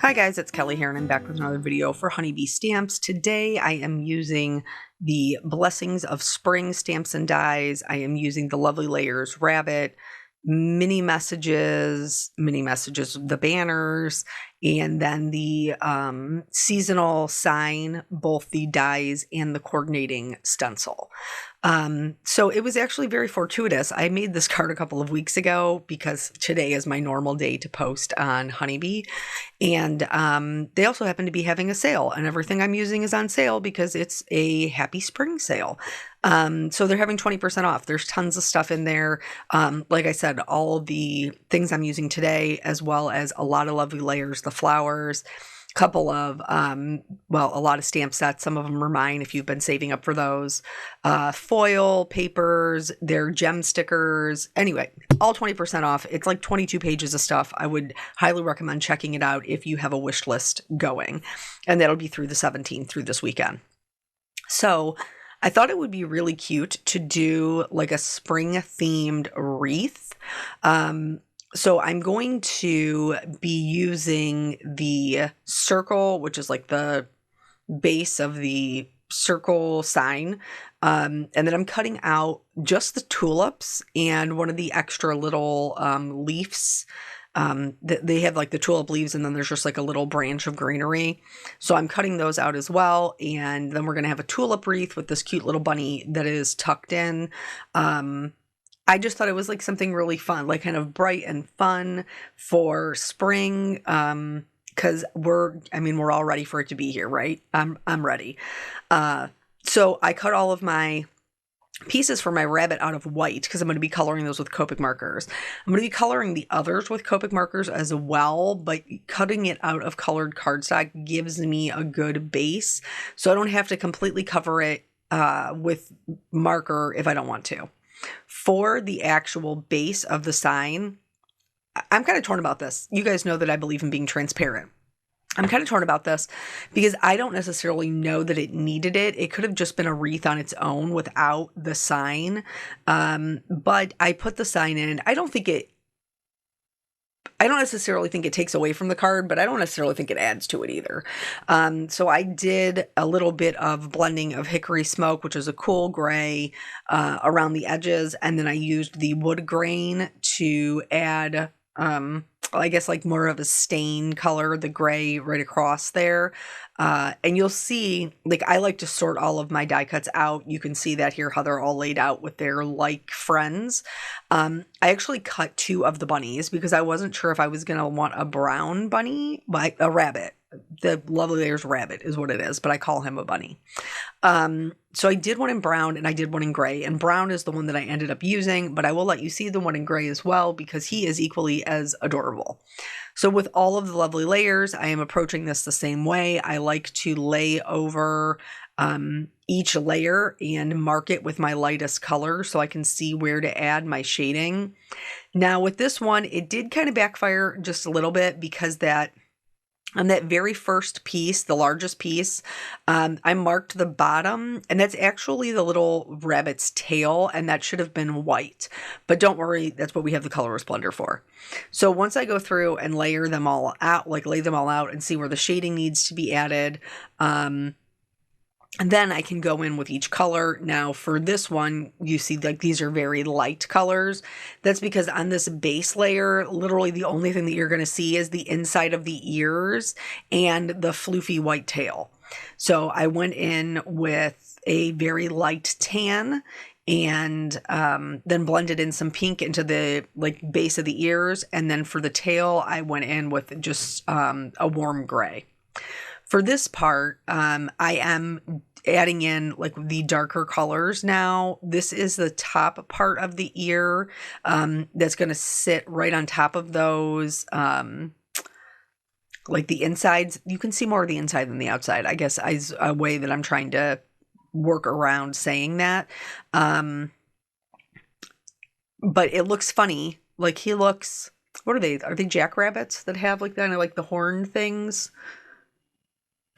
Hi guys, it's Kelly here and I'm back with another video for Honeybee Stamps. Today I am using the Blessings of Spring stamps and dies. I am using the Lovely Layers Rabbit, mini messages, the banners, and then the seasonal sign, both the dies and the coordinating stencil. So it was actually very fortuitous. I made this card a couple of weeks ago because today is my normal day to post on Honeybee. And they also happen to be having a sale, and everything I'm using is on sale because it's a happy spring sale. So they're having 20% off. There's tons of stuff in there. Like I said, all the things I'm using today, as well as a lot of lovely layers, the flowers, couple of, a lot of stamp sets. Some of them are mine if you've been saving up for those. Foil, papers, they're gem stickers. Anyway, all 20% off. It's like 22 pages of stuff. I would highly recommend checking it out if you have a wish list going. And that'll be through the 17th, through this weekend. So I thought it would be really cute to do like a spring themed wreath. So I'm going to be using the circle, which is like the base of the circle sign. And then I'm cutting out just the tulips and one of the extra little leaves. They have like the tulip leaves, and then there's just like a little branch of greenery. So I'm cutting those out as well. And then we're going to have a tulip wreath with this cute little bunny that is tucked in. I just thought it was like something really fun, like kind of bright and fun for spring. Cause we're all ready for it to be here, right? I'm ready. So I cut all of my pieces for my rabbit out of white because I'm going to be coloring those with copic markers. I'm going to be coloring the others with copic markers as well, but cutting it out of colored cardstock gives me a good base. So I don't have to completely cover it with marker if I don't want to. For the actual base of the sign, I'm kind of torn about this. You guys know that I believe in being transparent. I'm kind of torn about this because I don't necessarily know that it needed it. It could have just been a wreath on its own without the sign. But I put the sign in. I don't necessarily think it takes away from the card, but I don't necessarily think it adds to it either. So I did a little bit of blending of hickory smoke, which is a cool gray, around the edges. And then I used the wood grain to add, I guess like more of a stain color, the gray right across there. And you'll see, like, I like to sort all of my die cuts out. You can see that here, how they're all laid out with their like friends. I actually cut two of the bunnies because I wasn't sure if I was going to want a brown bunny, but a rabbit. The Lovely Layers Rabbit is what it is, but I call him a bunny. So I did one in brown and I did one in gray, and brown is the one that I ended up using, but I will let you see the one in gray as well because he is equally as adorable. So with all of the lovely layers, I am approaching this the same way. I like to lay over each layer and mark it with my lightest color so I can see where to add my shading. Now with this one, it did kind of backfire just a little bit because on that very first piece, the largest piece, I marked the bottom, and that's actually the little rabbit's tail, and that should have been white. But don't worry, that's what we have the Colorist Blender for. So once I go through and layer them all out, like lay them all out and see where the shading needs to be added, and then I can go in with each color. Now for this one, you see like these are very light colors. That's because on this base layer, literally the only thing that you're going to see is the inside of the ears and the floofy white tail. So I went in with a very light tan and then blended in some pink into the like base of the ears. And then for the tail, I went in with just a warm gray. For this part, I am adding in like the darker colors now. This is the top part of the ear that's going to sit right on top of those, like the insides. You can see more of the inside than the outside, I guess, is a way that I'm trying to work around saying that. But it looks funny. Like he looks, what are they? Are they jackrabbits that have like kind of like the horn things?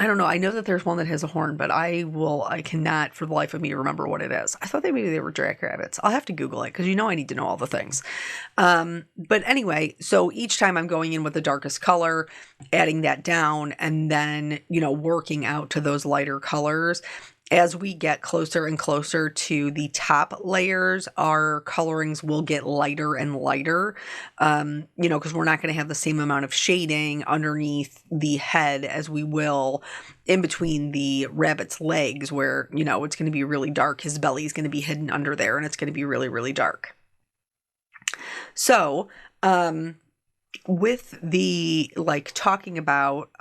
I don't know. I know that there's one that has a horn, but I cannot for the life of me remember what it is. I thought maybe they were jackrabbits. I'll have to Google it because I need to know all the things. But anyway, so each time I'm going in with the darkest color, adding that down, and then, working out to those lighter colors. As we get closer and closer to the top layers, our colorings will get lighter and lighter, because we're not going to have the same amount of shading underneath the head as we will in between the rabbit's legs where, it's going to be really dark. His belly is going to be hidden under there and it's going to be really, really dark. So, with the, talking about,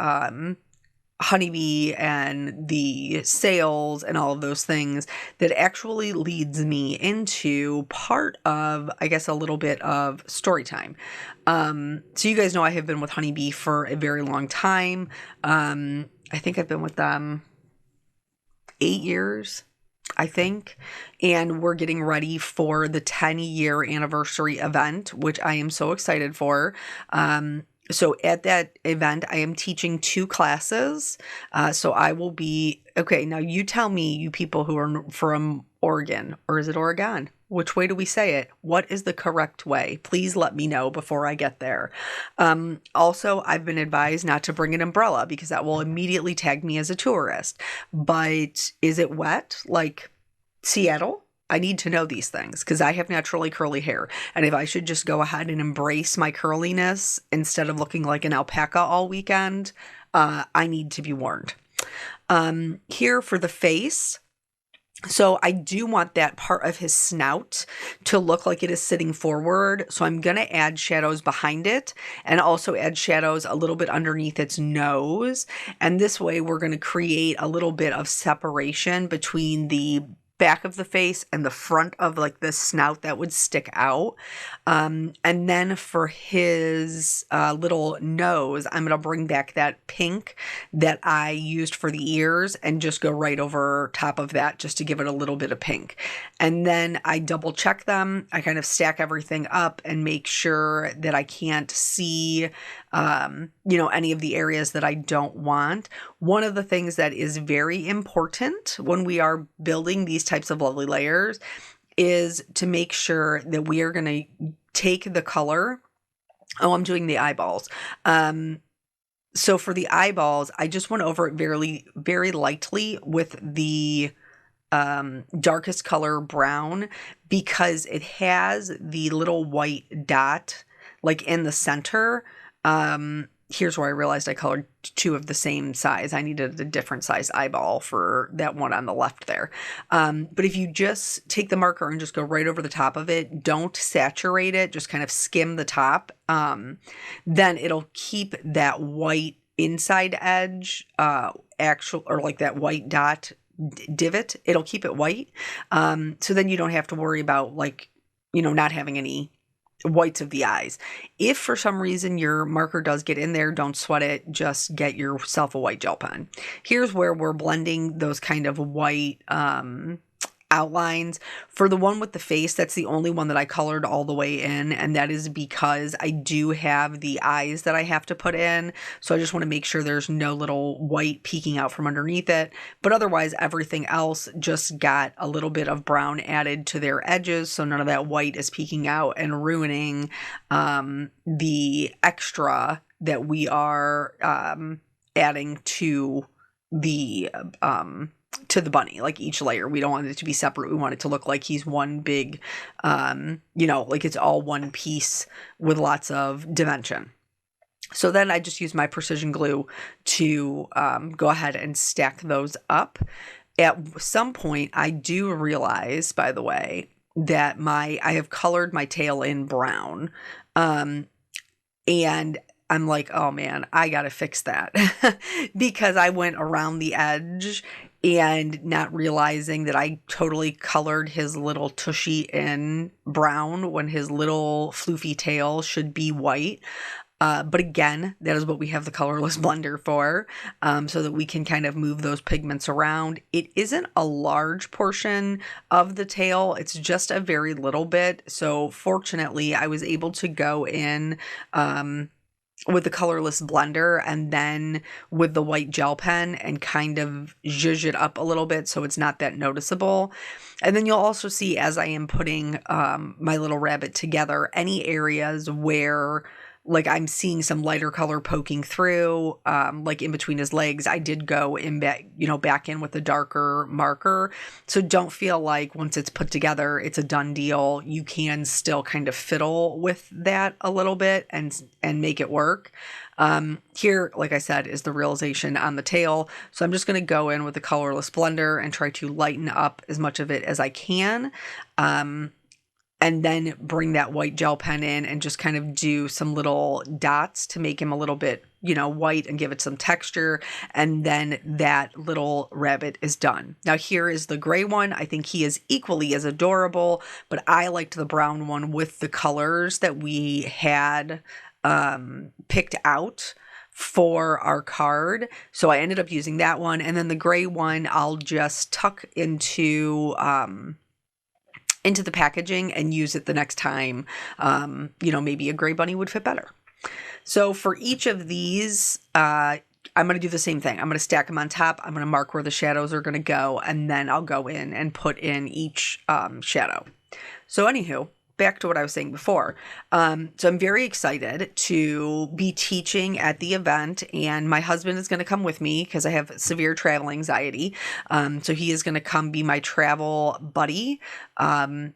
honeybee and the sales and all of those things, that actually leads me into part of, I guess, a little bit of story time. So you guys know I have been with honeybee for a very long time. I think I've been with them 8 years, I think, and we're getting ready for the 10-year anniversary event, which I am so excited for. So at that event, I am teaching 2 classes. So I will be, okay, now you tell me, you people who are from Oregon, or is it Oregon? Which way do we say it? What is the correct way? Please let me know before I get there. Also, I've been advised not to bring an umbrella because that will immediately tag me as a tourist. But is it wet like Seattle? I need to know these things because I have naturally curly hair. And if I should just go ahead and embrace my curliness instead of looking like an alpaca all weekend, I need to be warned. Here for the face. So I do want that part of his snout to look like it is sitting forward. So I'm going to add shadows behind it and also add shadows a little bit underneath its nose. And this way we're going to create a little bit of separation between the back of the face and the front of the snout that would stick out. And then for his little nose, I'm going to bring back that pink that I used for the ears and just go right over top of that just to give it a little bit of pink. And then I double check them. I kind of stack everything up and make sure that I can't see any of the areas that I don't want. One of the things that is very important when we are building these types of lovely layers is to make sure that we are going to take the color. Oh, I'm doing the eyeballs. So for the eyeballs, I just went over it very, very lightly with the darkest color brown because it has the little white dot in the center. Here's where I realized I colored 2 of the same size. I needed a different size eyeball for that one on the left there. But if you just take the marker and just go right over the top of it, don't saturate it, just kind of skim the top, then it'll keep that white inside edge, or that white dot divot. It'll keep it white. So then you don't have to worry about not having any whites of the eyes. If for some reason your marker does get in there, don't sweat it. Just get yourself a white gel pen. Here's where we're blending those kind of white outlines. For the one with the face, that's the only one that I colored all the way in, and that is because I do have the eyes that I have to put in, so I just want to make sure there's no little white peeking out from underneath it. But otherwise, everything else just got a little bit of brown added to their edges, so none of that white is peeking out and ruining the extra that we are adding to the bunny. Each layer, we don't want it to be separate. We want it to look like he's one big, it's all one piece with lots of dimension. So then I just use my precision glue to go ahead and stack those up. At some point, I do realize, by the way, that I have colored my tail in brown, and I'm like, oh man, I gotta fix that because I went around the edge and not realizing that I totally colored his little tushy in brown when his little floofy tail should be white. But again, that is what we have the colorless blender for, so that we can kind of move those pigments around. It isn't a large portion of the tail. It's just a very little bit. So fortunately, I was able to go in with the colorless blender and then with the white gel pen and kind of zhuzh it up a little bit so it's not that noticeable. And then you'll also see as I am putting my little rabbit together, any areas where like I'm seeing some lighter color poking through, like in between his legs, I did go in back, back in with a darker marker. So don't feel like once it's put together, it's a done deal. You can still kind of fiddle with that a little bit and make it work. Here, like I said, is the realization on the tail. So I'm just going to go in with the colorless blender and try to lighten up as much of it as I can. And then bring that white gel pen in and just kind of do some little dots to make him a little bit, white and give it some texture. And then that little rabbit is done. Now here is the gray one. I think he is equally as adorable, but I liked the brown one with the colors that we had picked out for our card. So I ended up using that one. And then the gray one, I'll just tuck into the packaging and use it the next time. Maybe a gray bunny would fit better. So for each of these, I'm going to do the same thing. I'm going to stack them on top. I'm going to mark where the shadows are going to go, and then I'll go in and put in each shadow. So anywho, back to what I was saying before. So I'm very excited to be teaching at the event, and my husband is going to come with me because I have severe travel anxiety. So he is going to come be my travel buddy. And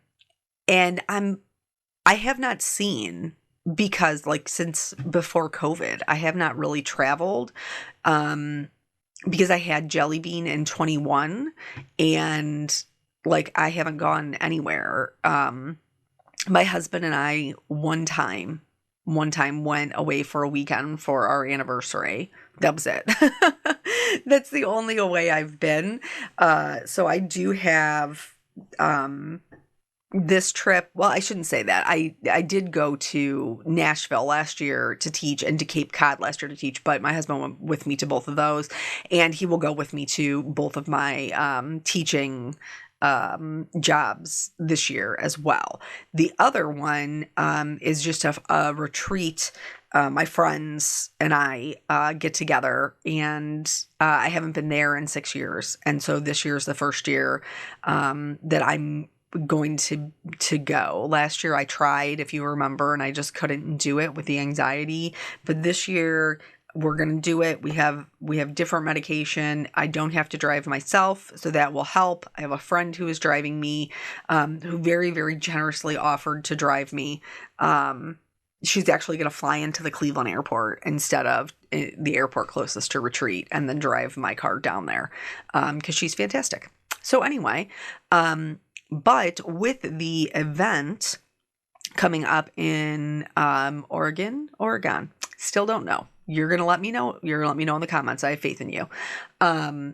I have not seen, because like since before COVID, I have not really traveled, because I had Jelly Bean in 21 and like I haven't gone anywhere. My husband and I one time went away for a weekend for our anniversary. That was it. That's the only away I've been. So I do have this trip. Well, I shouldn't say that. I did go to Nashville last year to teach and to Cape Cod last year to teach, but my husband went with me to both of those, and he will go with me to both of my teaching jobs this year as well. The other one is just a retreat. My friends and I get together, and I haven't been there in 6 years. And so this year is the first year that I'm going to go. Last year I tried, if you remember, and I just couldn't do it with the anxiety. But this year we're going to do it. We have different medication. I don't have to drive myself, so that will help. I have a friend who is driving me, who very, very generously offered to drive me. She's actually going to fly into the Cleveland airport instead of the airport closest to retreat, and then drive my car down there, because she's fantastic. So anyway, but with the event coming up in Oregon, still don't know. You're going to let me know. You're going to let me know in the comments. I have faith in you. I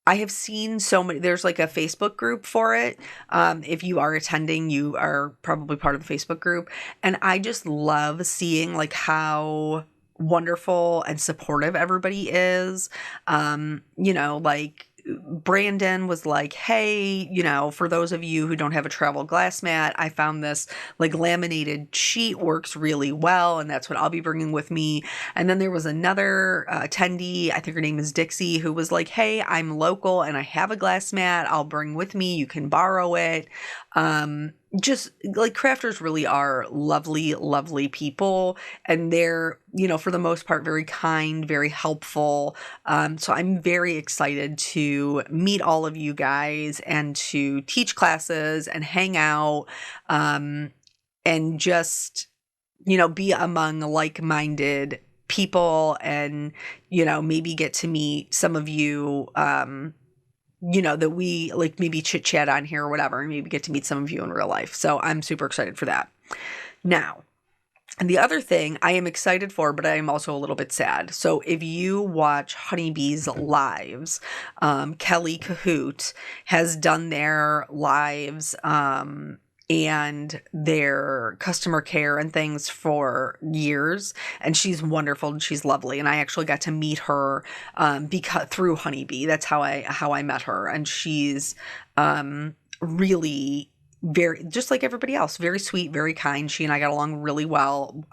have seen so many, there's like a Facebook group for it. If you are attending, you are probably part of the Facebook group. And I just love seeing like how wonderful and supportive everybody is. Like Brandon was like, hey, for those of you who don't have a travel glass mat, I found this like laminated sheet works really well, and that's what I'll be bringing with me. And then there was another attendee, I think her name is Dixie, who was like, hey, I'm local and I have a glass mat I'll bring with me. You can borrow it. Just like crafters really are lovely, lovely people, and they're, for the most part, very kind, very helpful. So I'm very excited to meet all of you guys and to teach classes and hang out, and just, be among like-minded people, and, maybe get to meet some of you, that we like maybe chit chat on here or whatever, and maybe get to meet some of you in real life. So I'm super excited for that. Now, and the other thing I am excited for, but I am also a little bit sad. So if you watch Honeybee's lives, Kelly Cahoot has done their lives, and their customer care and things for years. And she's wonderful and she's lovely. And I actually got to meet her through Honeybee. That's how I met her. And she's really very, just like everybody else, very sweet, very kind. She and I got along really well.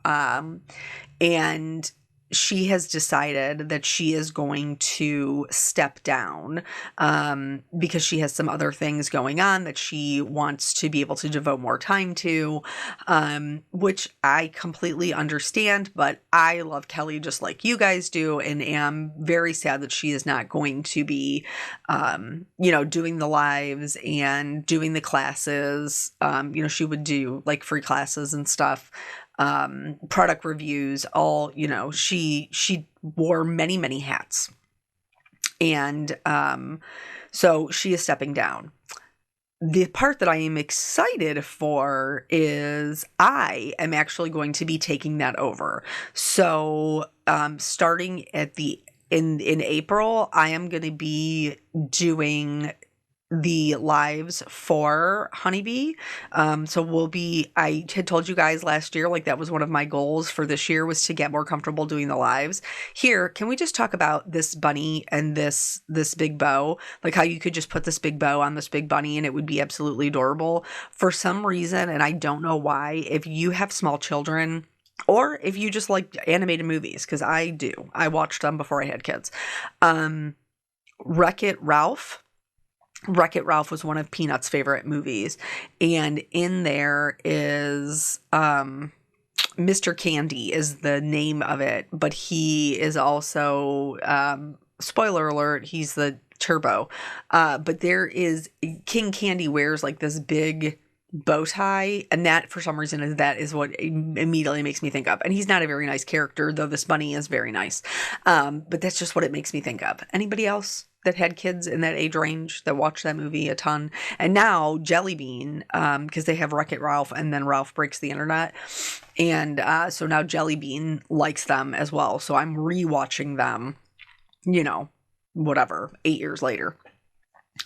And she has decided that she is going to step down because she has some other things going on that she wants to be able to devote more time to, which I completely understand. But I love Kelly just like you guys do, and am very sad that she is not going to be, doing the lives and doing the classes. She would do like free classes and stuff, product reviews, all, she wore many, many hats. And so she is stepping down. The part that I am excited for is I am actually going to be taking that over. So starting at in April, I am going to be doing the lives for Honeybee. So I had told you guys last year, like that was one of my goals for this year, was to get more comfortable doing the lives. Here, can we just talk about this bunny and this big bow? Like how you could just put this big bow on this big bunny and it would be absolutely adorable. For some reason, and I don't know why, if you have small children, or if you just like animated movies, because I do. I watched them before I had kids. Wreck-It Ralph was one of Peanut's favorite movies. And in there is Mr. Candy is the name of it. But he is also, spoiler alert, he's the Turbo. But there is, King Candy wears like this big bow tie, and that for some reason is what immediately makes me think of. And he's not a very nice character, though this bunny is very nice. But that's just what it makes me think of. Anybody else that had kids in that age range that watched that movie a ton? And now Jelly Bean, because they have Wreck-It Ralph and then Ralph Breaks the Internet. And so now Jelly Bean likes them as well. So I'm rewatching them, 8 years later.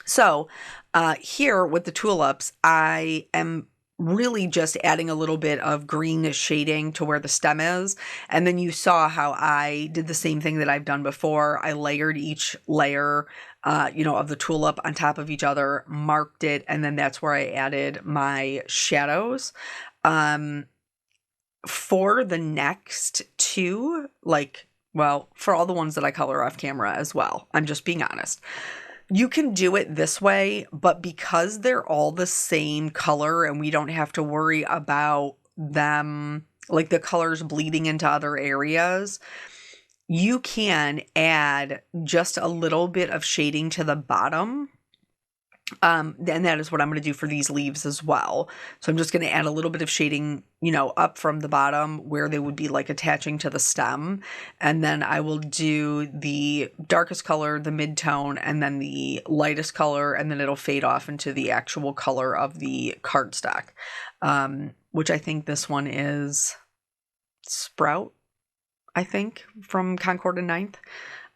So here with the tulips, I am really just adding a little bit of green shading to where the stem is. And then you saw how I did the same thing that I've done before. I layered each layer, of the tulip on top of each other, marked it, and then that's where I added my shadows. For the next two, for all the ones that I color off camera as well, I'm just being honest. You can do it this way, but because they're all the same color and we don't have to worry about them, like the colors bleeding into other areas, you can add just a little bit of shading to the bottom. And that is what I'm going to do for these leaves as well. So I'm just going to add a little bit of shading, up from the bottom where they would be like attaching to the stem. And then I will do the darkest color, the mid-tone, and then the lightest color, and then it'll fade off into the actual color of the cardstock, which I think this one is Sprout, I think, from Concord and Ninth.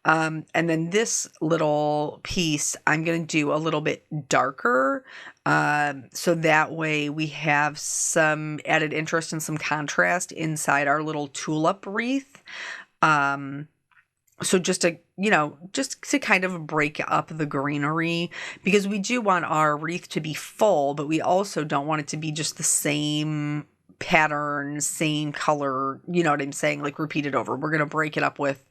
And then this little piece, I'm going to do a little bit darker. So that way we have some added interest and some contrast inside our little tulip wreath. So just to kind of break up the greenery, because we do want our wreath to be full, but we also don't want it to be just the same pattern, same color, you know what I'm saying, like repeated over. We're going to break it up with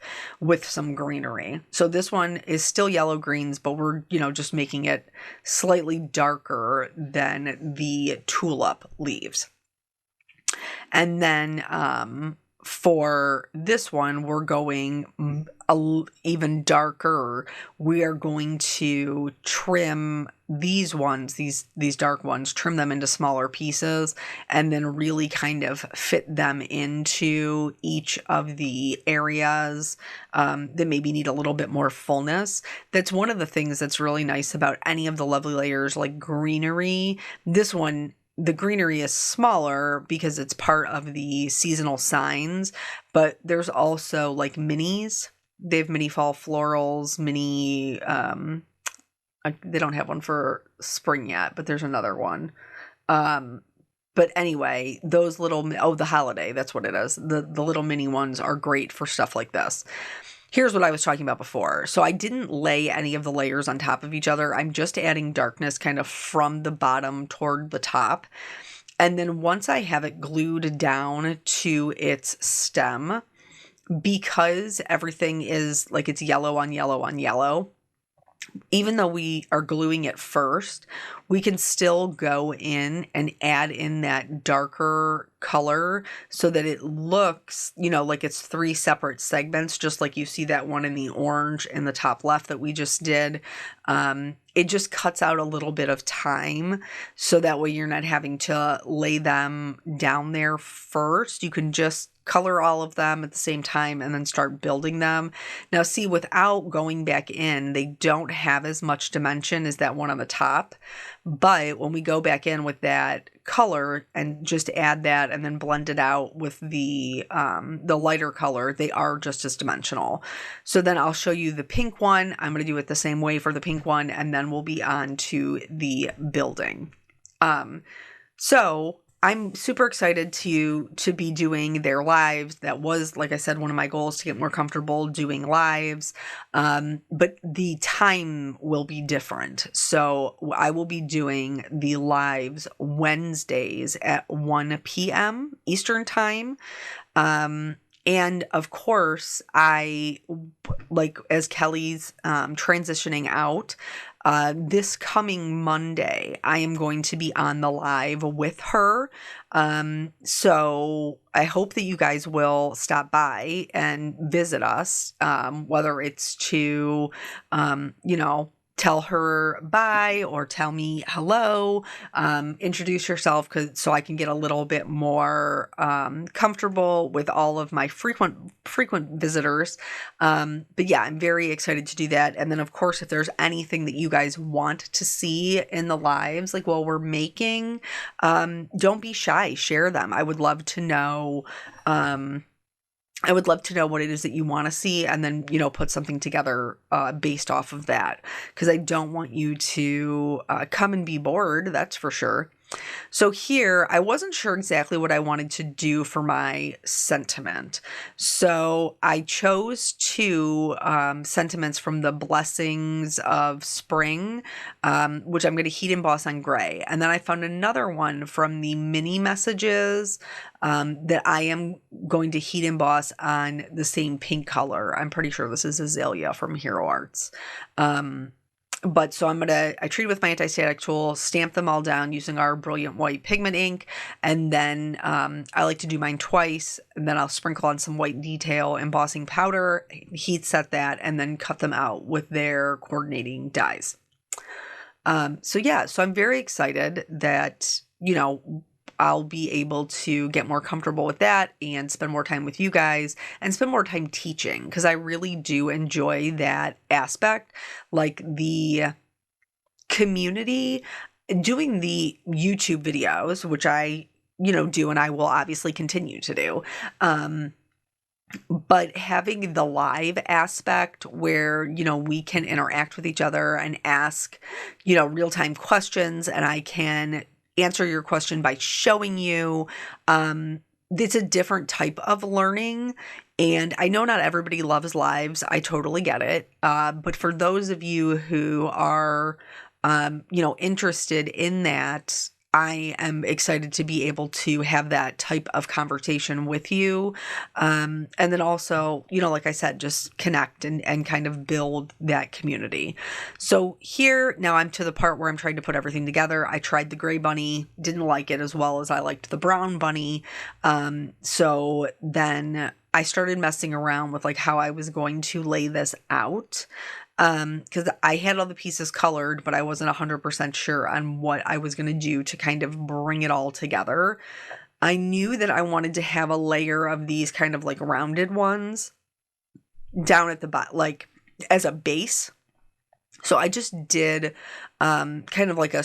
some greenery. So this one is still yellow greens, but we're, just making it slightly darker than the tulip leaves. And then for this one, we're going even darker. We are going to trim these ones, these dark ones, trim them into smaller pieces, and then really kind of fit them into each of the areas that maybe need a little bit more fullness. That's one of the things that's really nice about any of the lovely layers like greenery. This one, the greenery is smaller because it's part of the seasonal signs, but there's also like minis. They have mini fall florals, mini, they don't have one for spring yet, but there's another one. But anyway, those little, the holiday, that's what it is. The little mini ones are great for stuff like this. here's what I was talking about before. So I didn't lay any of the layers on top of each other. I'm just adding darkness kind of from the bottom toward the top. And then once I have it glued down to its stem, because everything is like it's yellow on yellow on yellow, even though we are gluing it first, we can still go in and add in that darker color so that it looks, you know, like it's 3 separate segments, just like you see that one in the orange in the top left that we just did. It just cuts out a little bit of time, so that way you're not having to lay them down there first. You can just color all of them at the same time and then start building them. Now see, without going back in, they don't have as much dimension as that one on the top. But when we go back in with that color and just add that and then blend it out with the lighter color, they are just as dimensional. So then I'll show you the pink one. I'm going to do it the same way for the pink one, and then we'll be on to the building. So I'm super excited to be doing their lives. That was, like I said, one of my goals, to get more comfortable doing lives. But the time will be different. So I will be doing the lives Wednesdays at 1 p.m. Eastern time. And of course, I, like, as Kelly's transitioning out, this coming Monday, I am going to be on the live with her. So I hope that you guys will stop by and visit us, whether it's to, you know, tell her bye or tell me hello, introduce yourself, so I can get a little bit more comfortable with all of my frequent visitors. But yeah, I'm very excited to do that. And then of course, if there's anything that you guys want to see in the lives, like while we're making, don't be shy, share them. I would love to know. I would love to know what it is that you want to see, and then, you know, put something together based off of that, because I don't want you to come and be bored, that's for sure. So here, I wasn't sure exactly what I wanted to do for my sentiment. So I chose 2 sentiments from the Blessings of Spring, which I'm going to heat emboss on gray. And then I found another one from the mini messages that I am going to heat emboss on the same pink color. I'm pretty sure this is Azalea from Hero Arts. But so I treat with my anti-static tool, stamp them all down using our Brilliant White pigment ink. And then I like to do mine twice, and then I'll sprinkle on some white detail embossing powder, heat set that, and then cut them out with their coordinating dies. So yeah, so I'm very excited that, you know, I'll be able to get more comfortable with that and spend more time with you guys and spend more time teaching, because I really do enjoy that aspect. Like the community, doing the YouTube videos, which I, you know, do, and I will obviously continue to do. But having the live aspect where, you know, we can interact with each other and ask, you know, real-time questions, and I can answer your question by showing you. It's a different type of learning. And I know not everybody loves lives. I totally get it. But for those of you who are, you know, interested in that, I am excited to be able to have that type of conversation with you. And then also, you know, like I said, just connect and kind of build that community. So here, now I'm to the part where I'm trying to put everything together. I tried the gray bunny, didn't like it as well as I liked the brown bunny. So then I started messing around with like how I was going to lay this out. Because I had all the pieces colored, but I wasn't 100% sure on what I was going to do to kind of bring it all together. I knew that I wanted to have a layer of these kind of like rounded ones down at the bottom, like as a base. So I just did kind of like a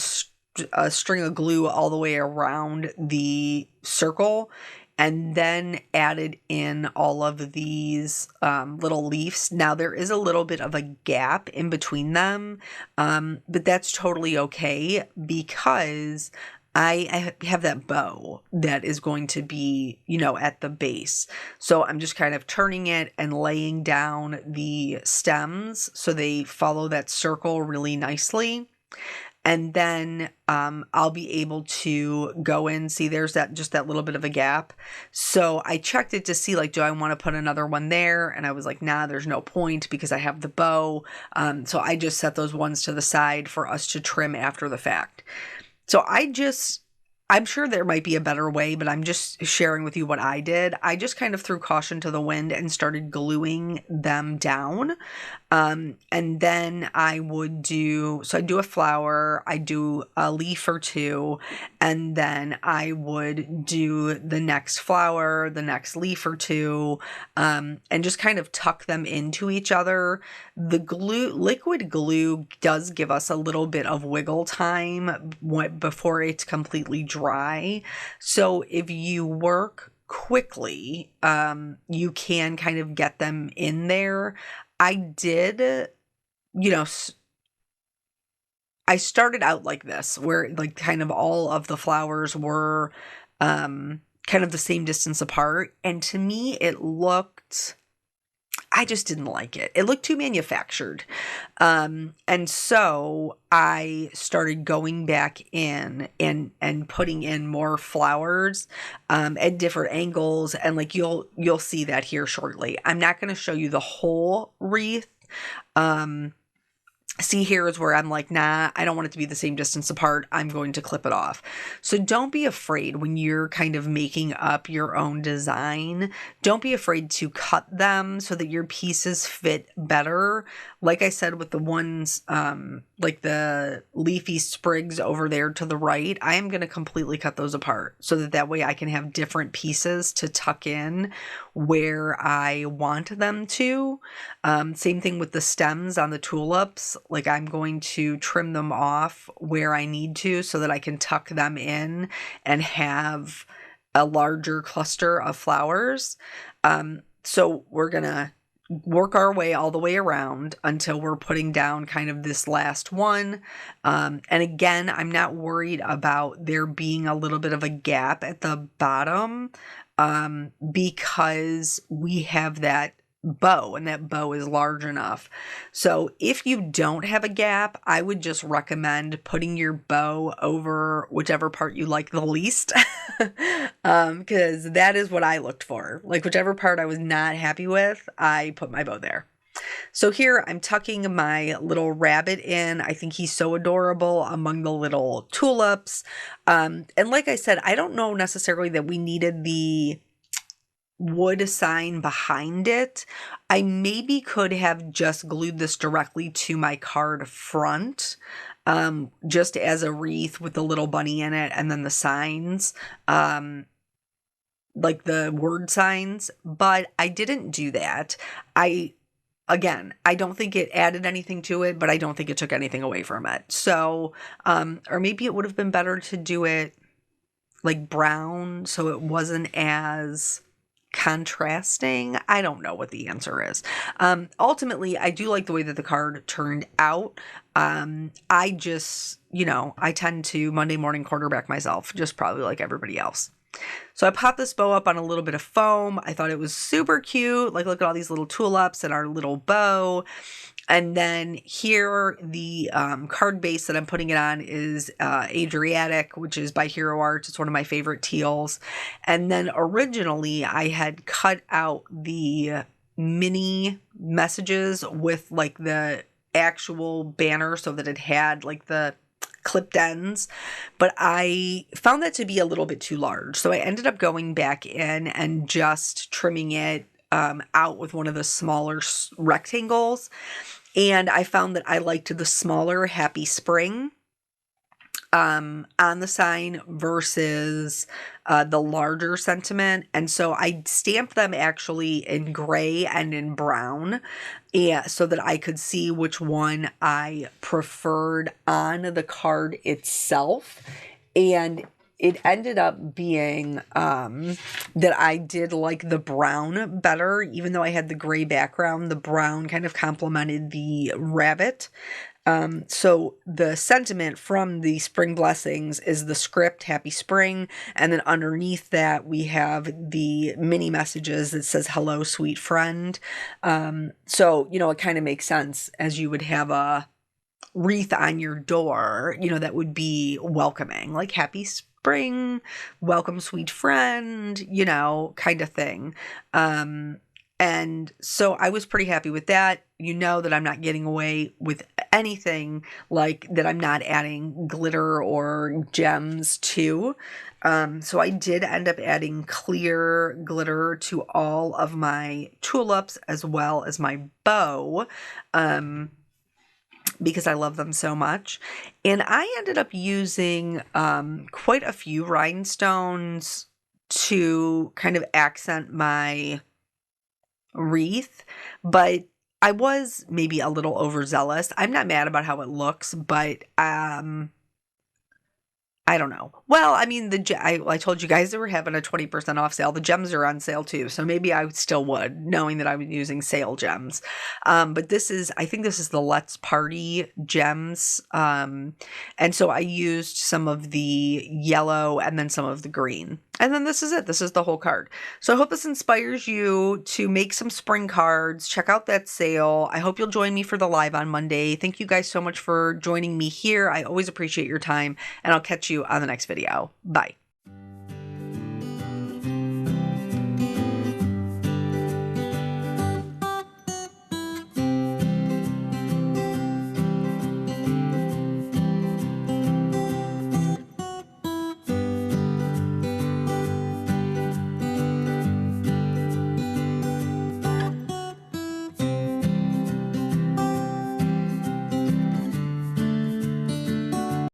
string of glue all the way around the circle, and then added in all of these little leaves. Now there is a little bit of a gap in between them, but that's totally okay, because I have that bow that is going to be, at the base. So I'm just kind of turning it and laying down the stems so they follow that circle really nicely. And then I'll be able to go in, see there's just that little bit of a gap. So I checked it to see, like, do I want to put another one there? And I was like, nah, there's no point because I have the bow. So I just set those ones to the side for us to trim after the fact. So I'm sure there might be a better way, but I'm just sharing with you what I did. I just kind of threw caution to the wind and started gluing them down. And then I do a flower, I do a leaf or two, and then I would do the next flower, the next leaf or two, and just kind of tuck them into each other. The liquid glue does give us a little bit of wiggle time before it's completely dry. So if you work quickly, you can kind of get them in there. I did, I started out like this, where like kind of all of the flowers were kind of the same distance apart. And to me, I just didn't like it. It looked too manufactured. And so I started going back in and putting in more flowers at different angles. And like you'll see that here shortly. I'm not going to show you the whole wreath. See, here is where I'm like, nah, I don't want it to be the same distance apart. I'm going to clip it off. So don't be afraid when you're kind of making up your own design. Don't be afraid to cut them so that your pieces fit better. Like I said, with the ones, like the leafy sprigs over there to the right, I am going to completely cut those apart so that way I can have different pieces to tuck in where I want them to. Same thing with the stems on the tulips. Like I'm going to trim them off where I need to so that I can tuck them in and have a larger cluster of flowers. So we're going to work our way all the way around until we're putting down kind of this last one. And again, I'm not worried about there being a little bit of a gap at the bottom because we have that bow and that bow is large enough. So if you don't have a gap, I would just recommend putting your bow over whichever part you like the least because that is what I looked for. Like whichever part I was not happy with, I put my bow there. So here I'm tucking my little rabbit in. I think he's so adorable among the little tulips. And like I said, I don't know necessarily that we needed the wood sign behind it. I maybe could have just glued this directly to my card front, just as a wreath with the little bunny in it and then the signs, like the word signs, but I didn't do that. Again, I don't think it added anything to it, but I don't think it took anything away from it. So, or maybe it would have been better to do it like brown so it wasn't as contrasting. I don't know what the answer is. Ultimately, I do like the way that the card turned out. I just, I tend to Monday morning quarterback myself, just probably like everybody else. So I popped this bow up on a little bit of foam. I thought it was super cute. Like, look at all these little tulips and our little bow. And then here, the card base that I'm putting it on is Adriatic, which is by Hero Arts. It's one of my favorite teals. And then originally, I had cut out the mini messages with like the actual banner so that it had like the clipped ends, but I found that to be a little bit too large. So I ended up going back in and just trimming it out with one of the smaller rectangles. And I found that I liked the smaller Happy Spring on the sign versus the larger sentiment. And so I stamped them actually in gray and in brown, so that I could see which one I preferred on the card itself. And it ended up being that I did like the brown better, even though I had the gray background. The brown kind of complemented the rabbit. So the sentiment from the spring blessings is the script, Happy Spring, and then underneath that we have the mini messages that says, hello, sweet friend. So, it kind of makes sense as you would have a wreath on your door, that would be welcoming, like Happy Spring, welcome, sweet friend, kind of thing. And so I was pretty happy with that. That I'm not getting away with anything like that. I'm not adding glitter or gems to. So I did end up adding clear glitter to all of my tulips as well as my bow. Because I love them so much. And I ended up using quite a few rhinestones to kind of accent my wreath, but I was maybe a little overzealous. I'm not mad about how it looks, but I don't know. Well, I mean, I told you guys they were having a 20% off sale. The gems are on sale too, so maybe I still would, knowing that I was using sale gems. But I think this is the Let's Party gems. And so I used some of the yellow and then some of the green. And then this is it. This is the whole card. So I hope this inspires you to make some spring cards. Check out that sale. I hope you'll join me for the live on Monday. Thank you guys so much for joining me here. I always appreciate your time, and I'll catch you on the next video. Bye.